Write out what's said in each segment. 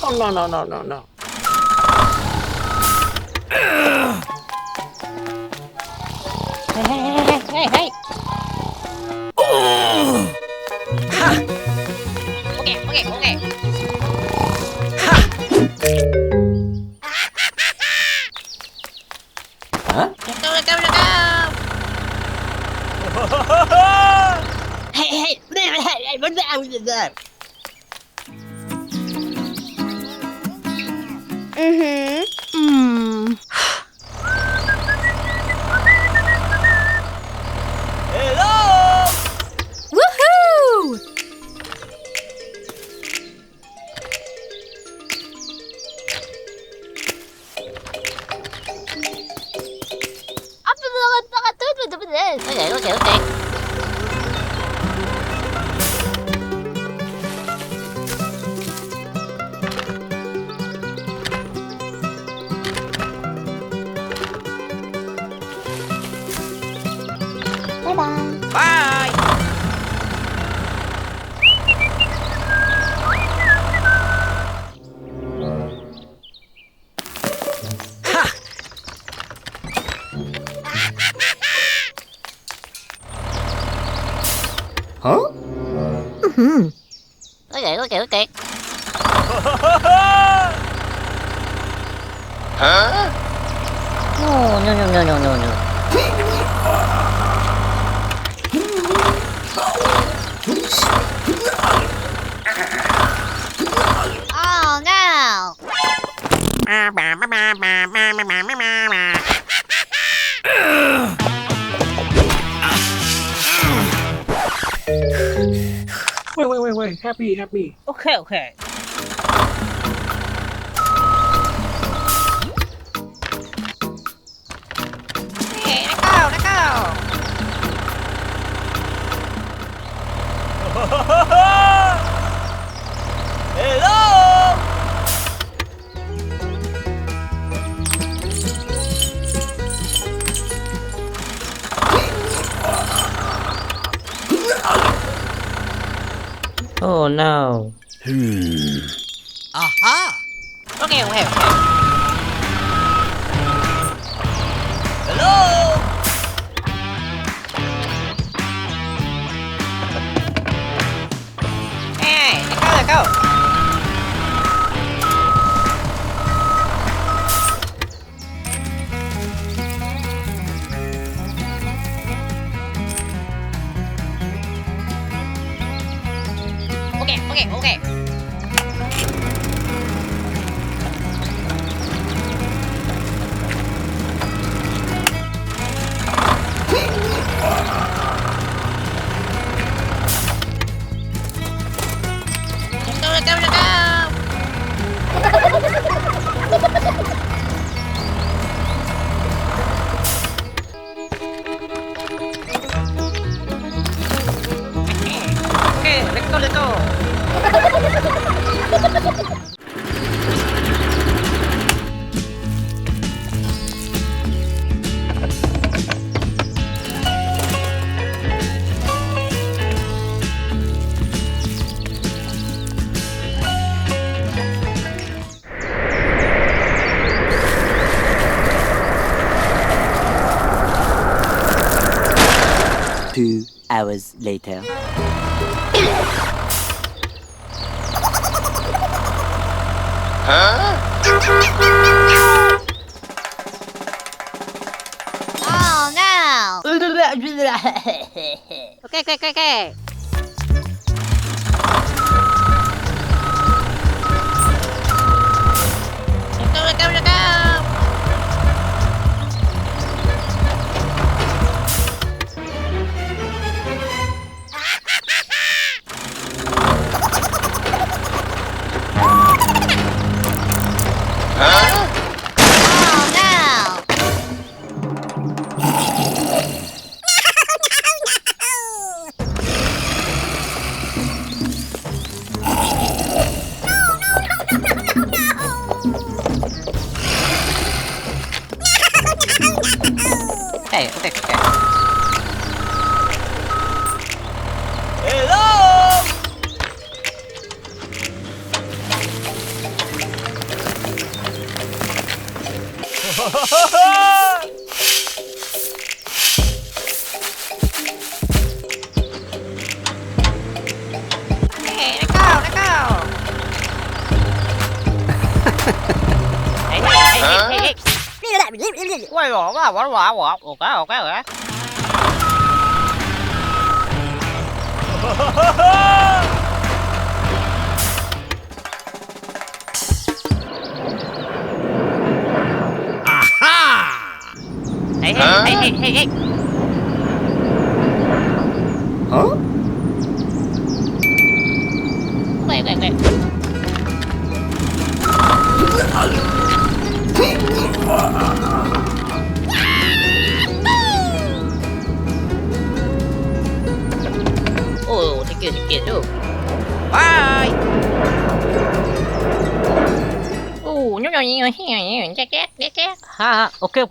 Oh, no, no, no, no, no. Hey, hey, hey, hey, hey. Okay, okay, okay. Huh? Let's go, let's go, let's go. Hey, hey. What's that? Mm-hmm. Hello! Woohoo! Okay, okay, okay. Bye-bye. Bye! Huh? Mm-hmm. Okay, okay, okay. Huh? Oh, no, no, no, no, no, no. Oh, no. Wait. Happy. Okay, okay. Hey, let go, let go. Hello! Oh, no. Aha! Okay, okay, okay. Hello! Hey, let go, let go. Okay, okay, okay. Let's go, let's go, let's go. Okay, let's go, let's go. Two hours later. Huh? Oh, no. Okay, okay, okay, okay. Let's go, let's go, let's go. Huh? Oh, no. quay rồi quá quá quá quá ok ok ok. Hey hey hey hey hey hey. Huh? Wait wait wait. Oh, thank you too. Bye. Oh, no, check. Ha, okay.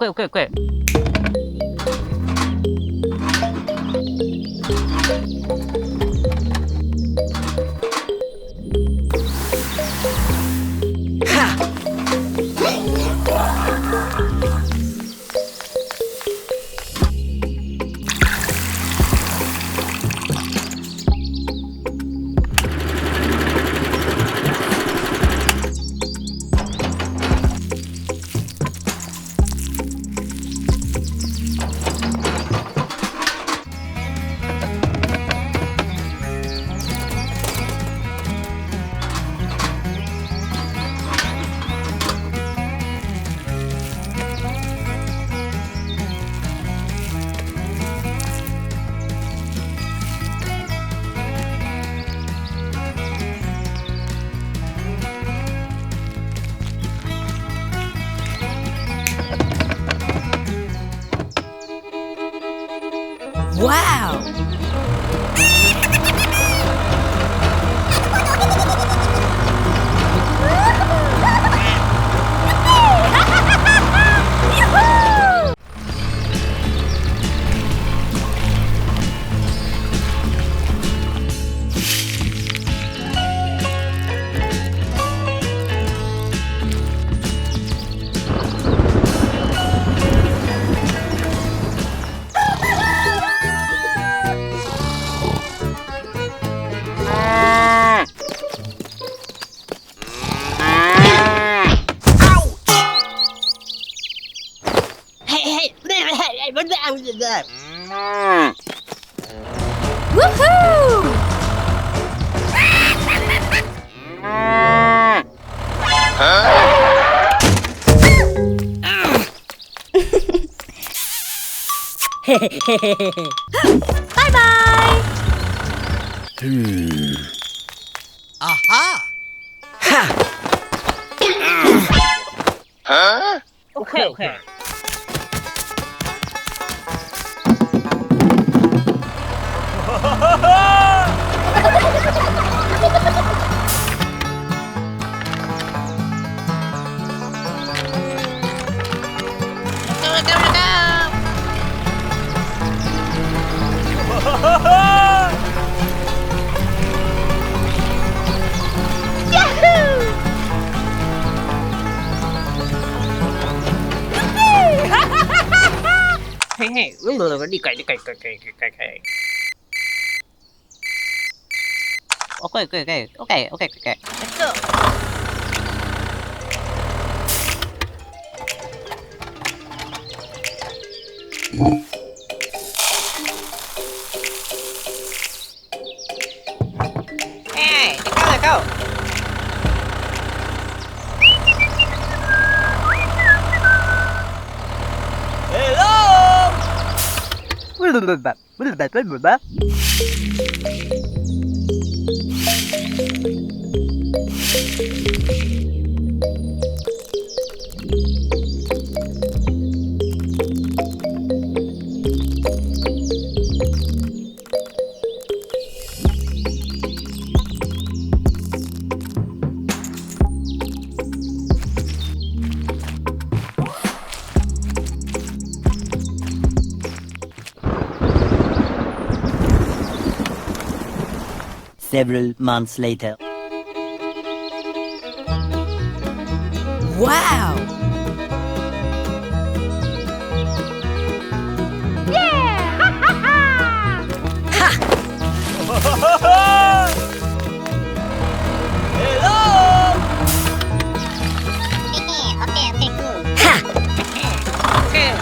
Wow! Woohoo! Bye bye! Okay. Hey, đi cày. Okay. Let's go. Hey, let's go. Several months later. Wow! Okay.